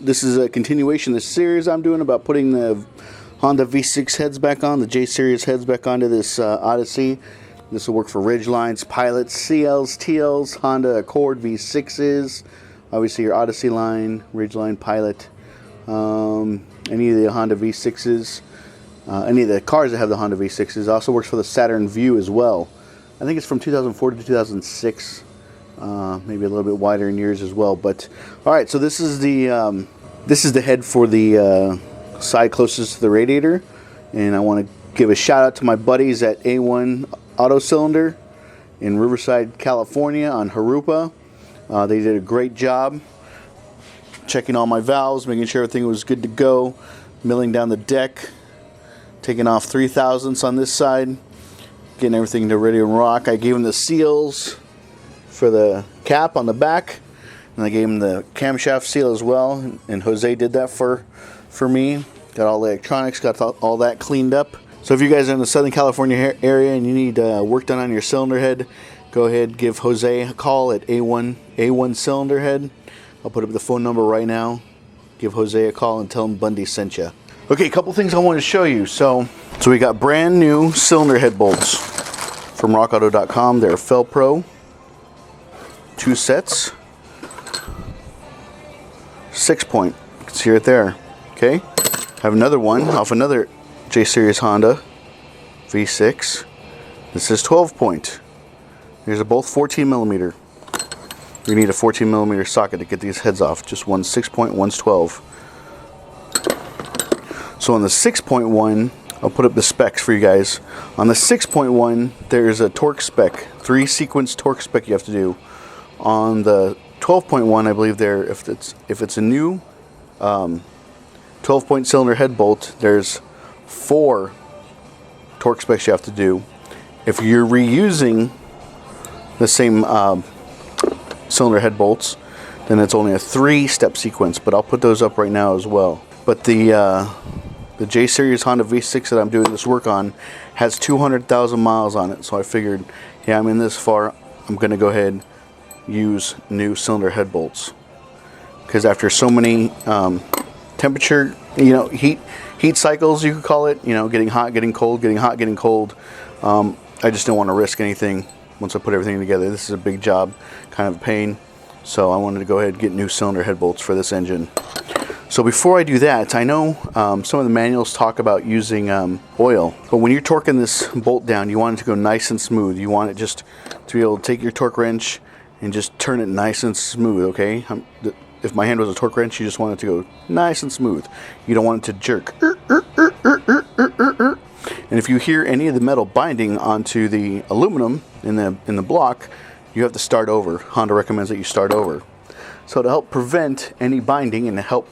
this is a continuation of the series I'm doing about putting the Honda V6 heads back on, the J Series heads back onto this Odyssey. This will work for Ridgelines, Pilots, CLs, TLs, Honda Accord V6s, obviously your Odyssey line, Ridgeline, Pilot, any of the Honda V6s, any of the cars that have the Honda V6s. It also works for the Saturn Vue as well. I think it's from 2004 to 2006, maybe a little bit wider in years as well. But all right, so this is the head for the side closest to the radiator, and I want to give a shout out to my buddies at A1 Auto Cylinder in Riverside, California on Harupa. They did a great job checking all my valves, making sure everything was good to go, milling down the deck, taking off 3/1000ths on this side, getting everything to ready to rock. I gave them the seals for the cap on the back, and I gave them the camshaft seal as well, and Jose did that for me. Got all the electronics, got all that cleaned up. So if you guys are in the Southern California area and you need work done on your cylinder head, go ahead, give Jose a call at A1 Cylinder Head. I'll put up the phone number right now. Give Jose a call and tell him Bundy sent you. Okay, a couple things I want to show you. So we got brand new cylinder head bolts from rockauto.com. They're Felpro, 2 sets, 6-point. You can see right there. Okay, I have another one off another J Series Honda V6. This is 12-point. These are both 14 millimeter. You need a 14 millimeter socket to get these heads off. Just one's 6-point, one's 12. So on the 6-point one, I'll put up the specs for you guys. On the 6-point one, there's a torque spec, 3 sequence torque spec you have to do. On the 12-point one, I believe if it's a new 12-point cylinder head bolt, there's 4 torque specs you have to do. If you're reusing the same cylinder head bolts, then it's only a 3-step sequence, but I'll put those up right now as well. But the J Series Honda V6 that I'm doing this work on has 200,000 miles on it, so I figured, yeah, I'm in this far, I'm going to go ahead and use new cylinder head bolts. Because after so many temperature, heat cycles, you could call it, getting hot, getting cold, getting hot, getting cold, I just didn't want to risk anything once I put everything together. This is a big job, kind of a pain, so I wanted to go ahead and get new cylinder head bolts for this engine. So before I do that, I know some of the manuals talk about using oil, but when you're torquing this bolt down, you want it to go nice and smooth. You want it just to be able to take your torque wrench and just turn it nice and smooth, okay? If my hand was a torque wrench, you just want it to go nice and smooth. You don't want it to jerk. And if you hear any of the metal binding onto the aluminum in the block, you have to start over. Honda recommends that you start over. So to help prevent any binding and to help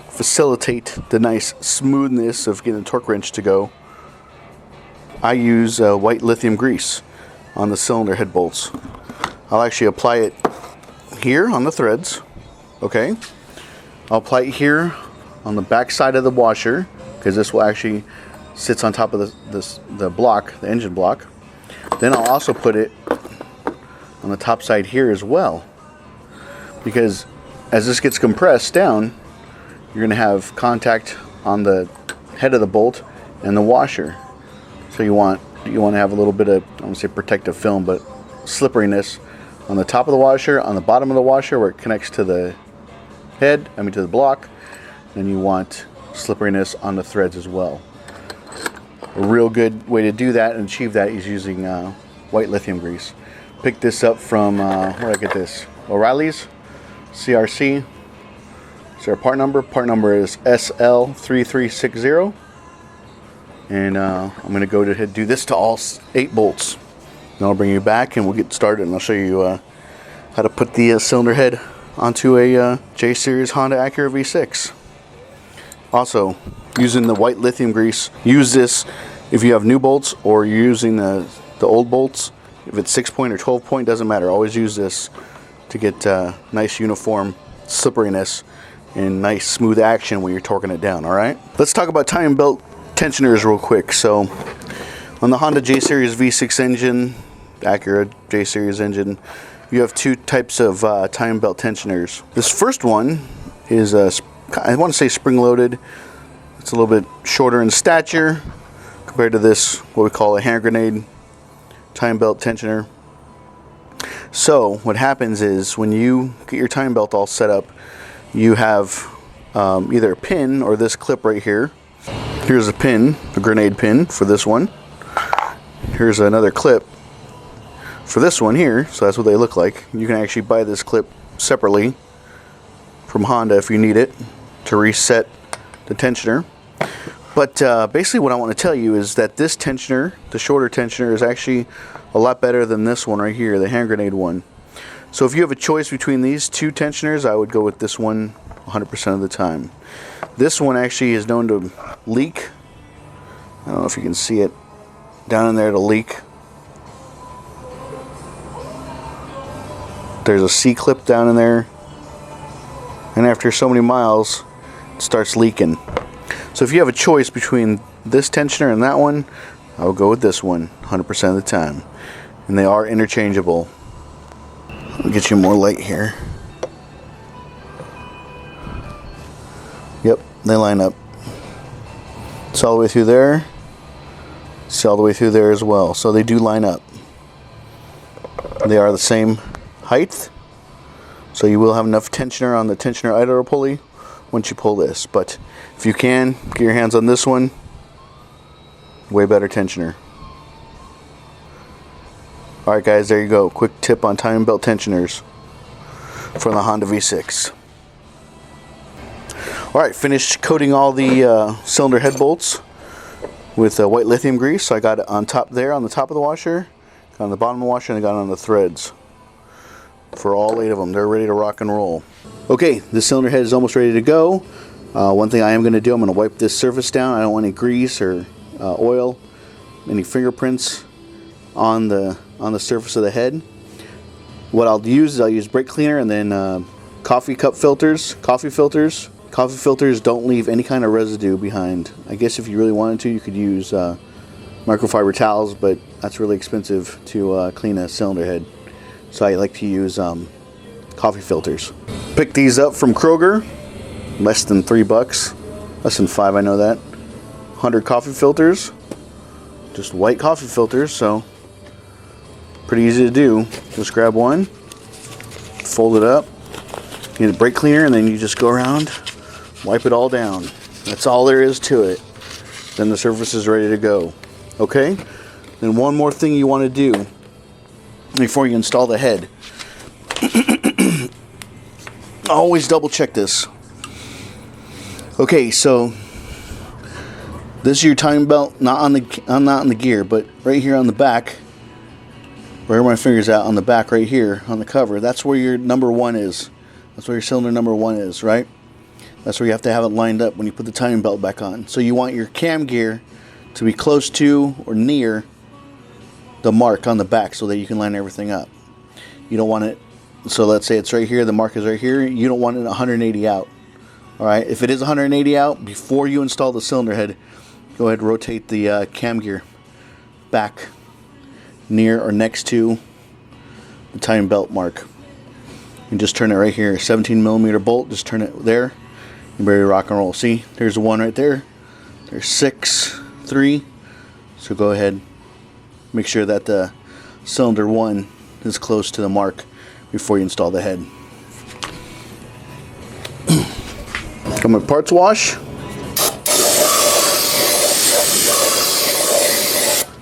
facilitate the nice smoothness of getting the torque wrench to go, I use white lithium grease on the cylinder head bolts. I'll actually apply it here on the threads, okay? I'll apply it here on the back side of the washer, because this will actually sits on top of the block, the engine block. Then I'll also put it on the top side here as well, because as this gets compressed down, you're going to have contact on the head of the bolt and the washer. So you want to have a little bit of, I don't want to say protective film, but slipperiness on the top of the washer, on the bottom of the washer where it connects to the head, to the block. And you want slipperiness on the threads as well. A real good way to do that and achieve that is using white lithium grease. Picked this up from, where did I get this? O'Reilly's, CRC. It's our part number. Part number is SL3360. And I'm going to go ahead and do this to all 8 bolts. Then I'll bring you back and we'll get started, and I'll show you how to put the cylinder head onto a J Series Honda Acura V6. Also, using the white lithium grease, use this if you have new bolts or you're using the old bolts. If it's 6-point or 12-point, doesn't matter. Always use this to get nice uniform slipperiness and nice smooth action when you're torquing it down, alright? Let's talk about timing belt tensioners real quick. So, on the Honda J Series V6 engine, Acura J Series engine, you have 2 types of timing belt tensioners. This first one is I want to say spring-loaded. It's a little bit shorter in stature compared to this, what we call a hand grenade time belt tensioner. So what happens is when you get your time belt all set up, you have either a pin or this clip right here. Here's a pin, a grenade pin for this one. Here's another clip for this one here, so that's what they look like. You can actually buy this clip separately from Honda if you need it to reset the tensioner. But basically what I want to tell you is that this tensioner, the shorter tensioner, is actually a lot better than this one right here, the hand grenade one. So if you have a choice between these two tensioners, I would go with this one 100% of the time. This one actually is known to leak. I don't know if you can see it down in there, to leak. There's a C-clip down in there, and after so many miles it starts leaking. So if you have a choice between this tensioner and that one, I will go with this one 100% of the time, and they are interchangeable. I'll get you more light here. Yep, they line up. It's all the way through there. It's all the way through there as well, so they do line up. They are the same height, so you will have enough tensioner on the tensioner idler pulley once you pull this. But if you can get your hands on this one, way better tensioner. Alright guys, there you go. Quick tip on timing belt tensioners from the Honda V6. Alright, finished coating all the cylinder head bolts with white lithium grease. So I got it on top there, on the top of the washer, got on the bottom of the washer, and I got it on the threads. For all 8 of them, they're ready to rock and roll. Okay, the cylinder head is almost ready to go. One thing I am going to do, I'm going to wipe this surface down. I don't want any grease or oil, any fingerprints on the surface of the head. What I'll use is I'll use brake cleaner and then coffee filters. Coffee filters don't leave any kind of residue behind. I guess if you really wanted to, you could use microfiber towels, but that's really expensive to clean a cylinder head. So I like to use coffee filters. Pick these up from Kroger, less than $3, less than $5, I know that. 100 coffee filters, just white coffee filters, so pretty easy to do. Just grab one, fold it up, get a brake cleaner, and then you just go around, wipe it all down. That's all there is to it. Then the surface is ready to go. Okay? Then one more thing you want to do before you install the head. Always double check this. Okay, so this is your timing belt, not on the gear, but right here on the back, where my finger's at, on the back right here on the cover. That's where your number 1 is. That's where your cylinder number 1 is, right? That's where you have to have it lined up when you put the timing belt back on. So you want your cam gear to be close to or near the mark on the back so that you can line everything up. You don't want it, so let's say it's right here, the mark is right here, you don't want it 180 out. Alright, if it is 180 out, before you install the cylinder head, go ahead and rotate the cam gear back near or next to the timing belt mark. And just turn it right here, 17mm bolt, just turn it there, and ready to rock and roll. See, there's the one right there, there's 6, 3, so go ahead. Make sure that the cylinder 1 is close to the mark before you install the head. Come with parts wash.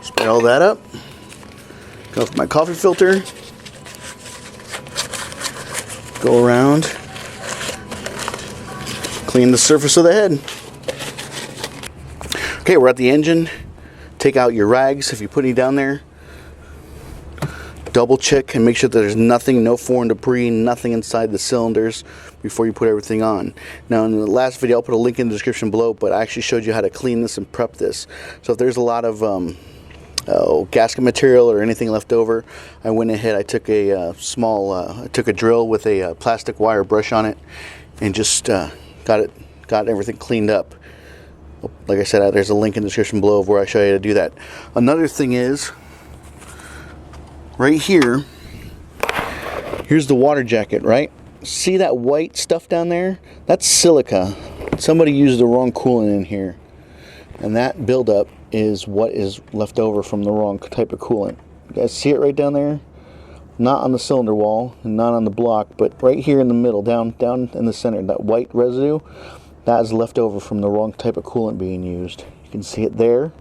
Spray all that up. Go with my coffee filter. Go around. Clean the surface of the head. Okay, we're at the engine. Take out your rags if you put any down there. Double check and make sure that there's nothing, no foreign debris, nothing inside the cylinders before you put everything on. Now in the last video, I'll put a link in the description below, but I actually showed you how to clean this and prep this. So if there's a lot of gasket material or anything left over, I went ahead, I took a I took a drill with a plastic wire brush on it and just got everything cleaned up. Like I said, there's a link in the description below of where I show you how to do that. Another thing is, right here, here's the water jacket, right? See that white stuff down there? That's silica. Somebody used the wrong coolant in here. And that buildup is what is left over from the wrong type of coolant. You guys see it right down there? Not on the cylinder wall and not on the block, but right here in the middle, down in the center, that white residue, that is left over from the wrong type of coolant being used. You can see it there.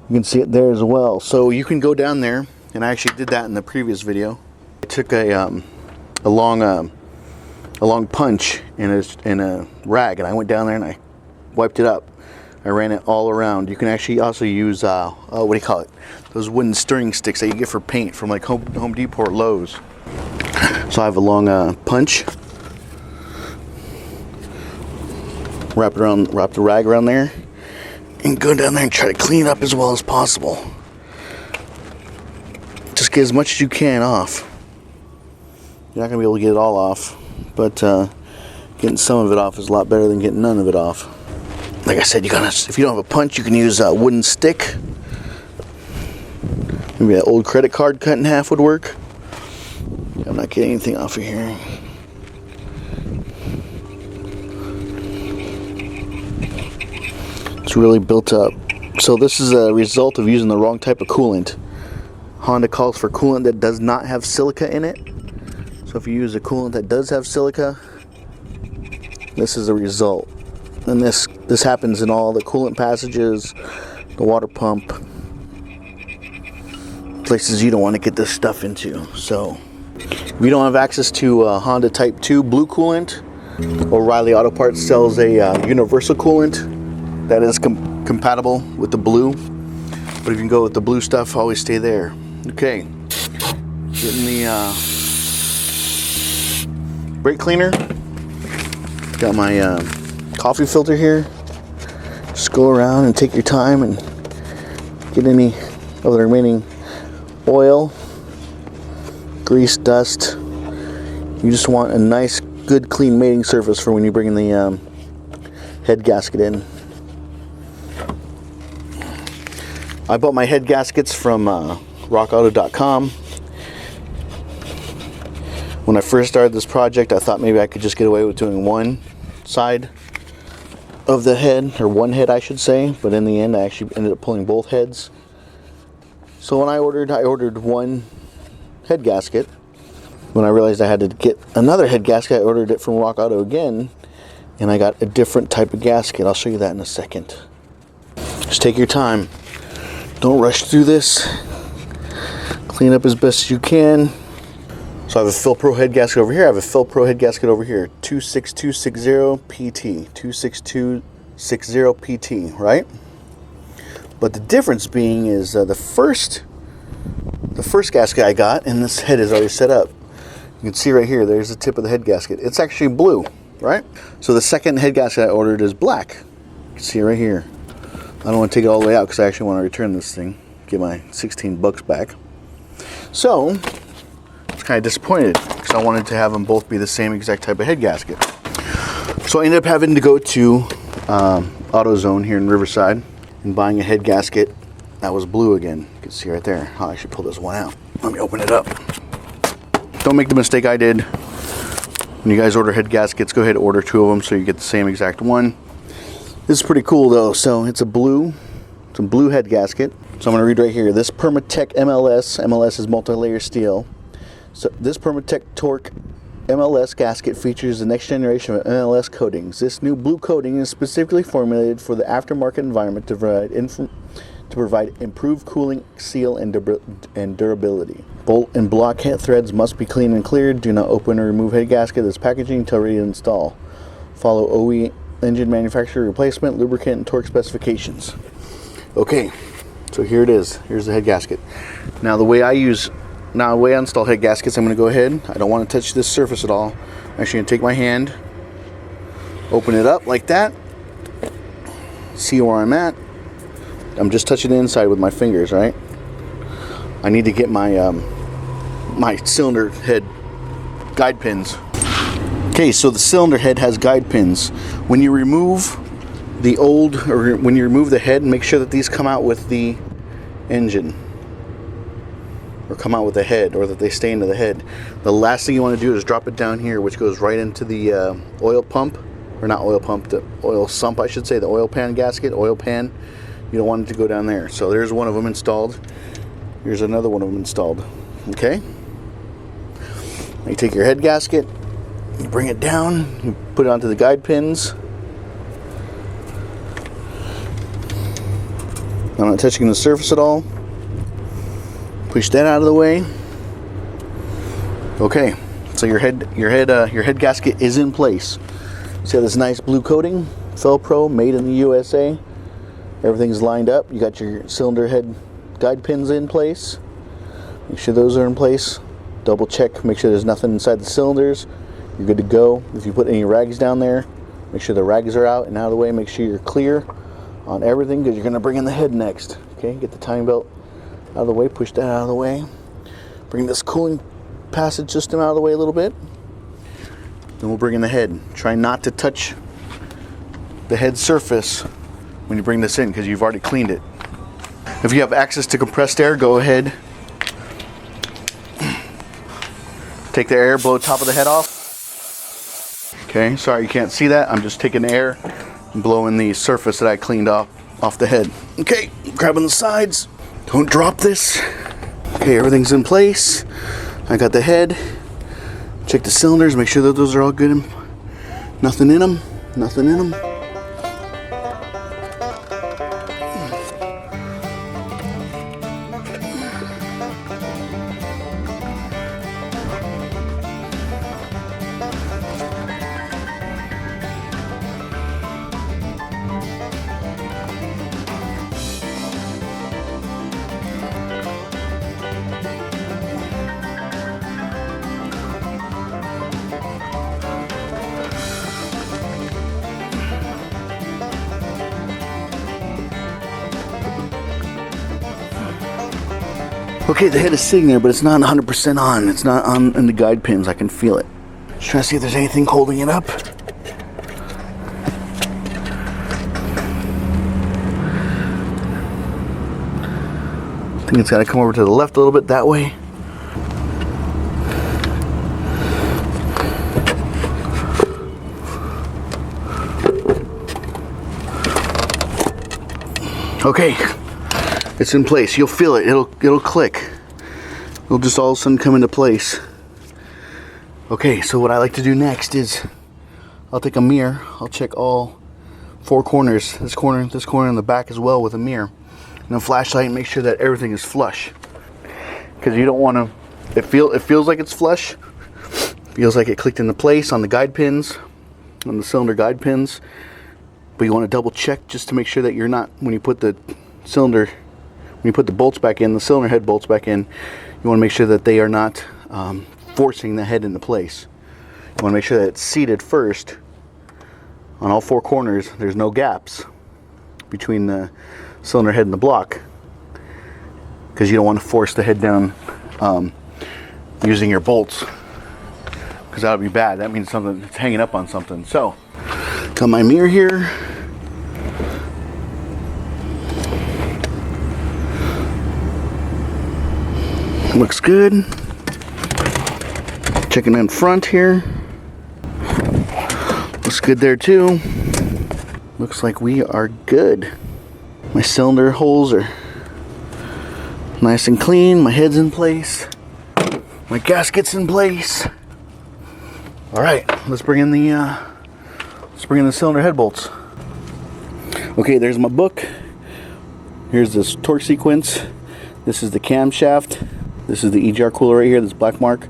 You can see it there as well. So you can go down there, and I actually did that in the previous video. I took a long punch in a rag, and I went down there and I wiped it up. I ran it all around. You can actually also use what do you call it? Those wooden stirring sticks that you get for paint from like Home Depot or Lowe's. So I have a long punch. Wrap the rag around there, and go down there and try to clean it up as well as possible. Just get as much as you can off. You're not gonna be able to get it all off, but getting some of it off is a lot better than getting none of it off. Like I said, if you don't have a punch, you can use a wooden stick. Maybe that old credit card cut in half would work. I'm not getting anything off of here. It's really built up. So this is a result of using the wrong type of coolant. Honda calls for coolant that does not have silica in it. So if you use a coolant that does have silica, this is a result. And this happens in all the coolant passages, the water pump, places you don't want to get this stuff into. So if you don't have access to Honda Type 2 blue coolant, O'Reilly Auto Parts sells a universal coolant that is compatible with the blue. But if you can go with the blue stuff, always stay there. Okay, getting the brake cleaner. Got my coffee filter here. Just go around and take your time and get any of the remaining oil, grease, dust. You just want a nice, good, clean mating surface for when you bring in the head gasket in. I bought my head gaskets from rockauto.com. When I first started this project, I thought maybe I could just get away with doing one side of the head, or one head I should say, but in the end I actually ended up pulling both heads. So when I ordered one head gasket. When I realized I had to get another head gasket, I ordered it from Rock Auto again, and I got a different type of gasket. I'll show you that in a second. Just take your time. Don't rush through this. Clean up as best as you can. So I have a Philpro head gasket over here. I have a Philpro head gasket over here. 26260 PT. 26260 PT, right? But the difference being is the first gasket I got, and this head is already set up. You can see right here, there's the tip of the head gasket. It's actually blue, right? So the second head gasket I ordered is black. You can see right here. I don't want to take it all the way out because I actually want to return this thing, get my 16 bucks back. So I was kind of disappointed because I wanted to have them both be the same exact type of head gasket. So I ended up having to go to AutoZone here in Riverside and buying a head gasket that was blue again. You can see right there. Oh, I should pull this one out. Let me open it up. Don't make the mistake I did. When you guys order head gaskets, go ahead and order 2 of them so you get the same exact one. This is pretty cool though. So it's a blue head gasket. So I'm going to read right here. This Permatech MLS is multi-layer steel. So this Permatech Torque MLS gasket features the next generation of MLS coatings. This new blue coating is specifically formulated for the aftermarket environment to provide improved cooling, seal, and durability. Bolt and block head threads must be clean and cleared. Do not open or remove head gasket as packaging until ready to install. Follow OE engine manufacturer replacement, lubricant, and torque specifications. Okay, so here it is. Here's the head gasket. Now the way I install head gaskets, I'm going to go ahead. I don't want to touch this surface at all. I'm actually going to take my hand, open it up like that, see where I'm at. I'm just touching the inside with my fingers, right? I need to get my my cylinder head guide pins. Okay, so the cylinder head has guide pins. When you remove when you remove the head, make sure that these come out with the engine. or come out with the head, or that they stay into the head. The last thing you want to do is drop it down here, which goes right into the oil pump, or not oil pump, the oil sump I should say, the oil pan gasket, oil pan. You don't want it to go down there. So there's one of them installed. Here's another one of them installed. Okay? You take your head gasket, you bring it down, you put it onto the guide pins. I'm not touching the surface at all. Push that out of the way. Okay, so your head gasket is in place. See how this nice blue coating, Felpro, made in the USA. Everything's lined up. You got your cylinder head guide pins in place. Make sure those are in place. Double check, make sure there's nothing inside the cylinders. You're good to go. If you put any rags down there, make sure the rags are out and out of the way. Make sure you're clear on everything, because you're going to bring in the head next. Okay, get the timing belt out of the way, push that out of the way. Bring this cooling passage system out of the way a little bit. Then we'll bring in the head. Try not to touch the head surface when you bring this in, because you've already cleaned it. If you have access to compressed air, go ahead. Take the air, blow the top of the head off. Okay, sorry you can't see that. I'm just taking the air and blowing the surface that I cleaned off the head. Okay, grabbing the sides. Don't drop this. Okay, everything's in place. I got the head. Check the cylinders, make sure that those are all good. Nothing in them, nothing in them. Okay, the head is sitting there, but it's not 100% on. It's not on in the guide pins. I can feel it. Just trying to see if there's anything holding it up. I think it's got to come over to the left a little bit, that way. Okay. It's in place. You'll feel it. It'll click. It'll just all of a sudden come into place. Okay, so what I like to do next is I'll take a mirror. I'll check all four corners. This corner, and the back as well with a mirror. And a flashlight, and make sure that everything is flush. Because you don't want to. It feels like it's flush. Feels like it clicked into place on the guide pins, on the cylinder guide pins. But you want to double check just to make sure that you're not, when you put the cylinder. When you put the bolts back in, the cylinder head bolts back in, you want to make sure that they are not forcing the head into place. You want to make sure that it's seated first on all four corners. There's no gaps between the cylinder head and the block, because you don't want to force the head down using your bolts, because that would be bad. That means something, it's hanging up on something. So, got my mirror here. Looks good. Checking in front here. Looks good there too. Looks like we are good. My cylinder holes are nice and clean. My head's in place. My gasket's in place. All right, let's bring in the cylinder head bolts. Okay, there's my book. Here's this torque sequence. This is the camshaft. This is the EGR cooler right here, this black mark.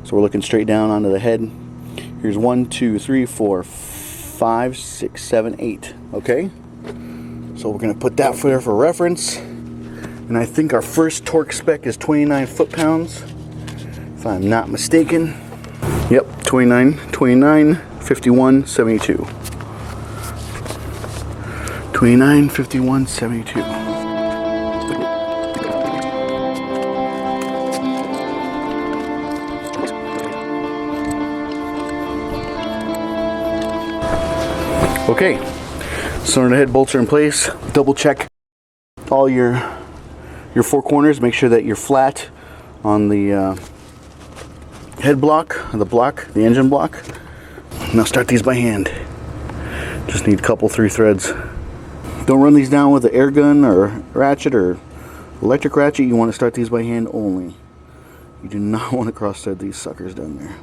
So we're looking straight down onto the head. Here's 1, 2, 3, 4, 5, 6, 7, 8. Okay? So we're going to put that there for reference. And I think our first torque spec is 29 foot-pounds, if I'm not mistaken. Yep, 29, 51, 72. 29, 51, 72. Okay, cylinder head bolts are in place. Double check all your four corners. Make sure that you're flat on the head block, the engine block. Now start these by hand. Just need a couple 3 threads. Don't run these down with an air gun or ratchet or electric ratchet. You want to start these by hand only. You do not want to cross thread these suckers down there.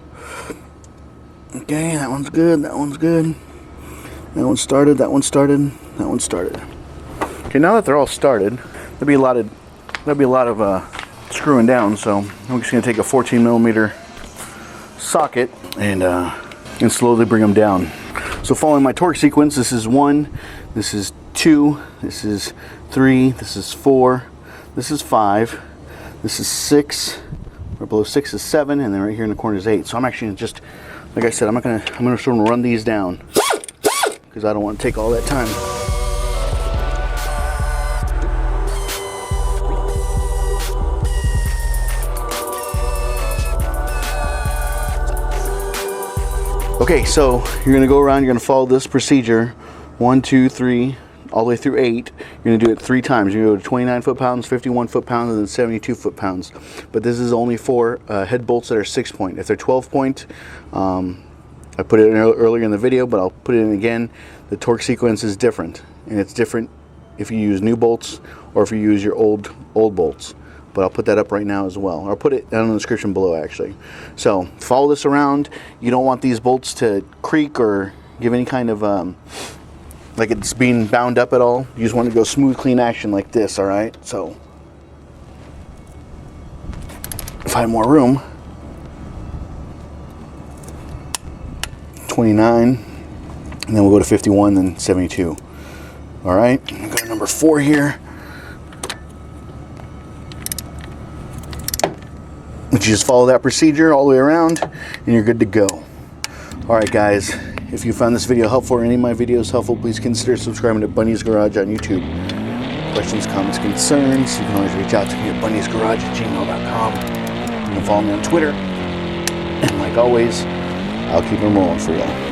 Okay, that one's good, that one's good. That one started, that one started, that one started. Okay, now that they're all started, there'll be a lot of screwing down, so I'm just gonna take a 14mm socket and slowly bring them down. So following my torque sequence, this is 1, this is 2, this is 3, this is 4, this is 5, this is 6, right below 6 is 7, and then right here in the corner is 8. So I'm actually gonna just, like I said, I'm gonna sort of run these down because I don't want to take all that time. Okay, so you're gonna go around, you're gonna follow this procedure, 1, 2, 3, all the way through 8. You're gonna do it 3 times. You're gonna go to 29 foot-pounds, 51 foot-pounds, and then 72 foot-pounds. But this is only for head bolts that are 6-point. If they're 12-point, I put it in earlier in the video, but I'll put it in again. The torque sequence is different, and it's different if you use new bolts or if you use your old bolts. But I'll put that up right now as well. Or I'll put it down in the description below, actually. So follow this around. You don't want these bolts to creak or give any kind of like it's being bound up at all. You just want to go smooth, clean action like this, all right? So if I have more room, 29, and then we'll go to 51, then 72. All right, I've got number 4 here. But you just follow that procedure all the way around and you're good to go. Alright guys, if you found this video helpful or any of my videos helpful, please consider subscribing to BundysGarage on YouTube. Questions, comments, concerns, you can always reach out to me at BundysGarage@gmail.com. You can follow me on Twitter. And like always, I'll keep them rolling for you.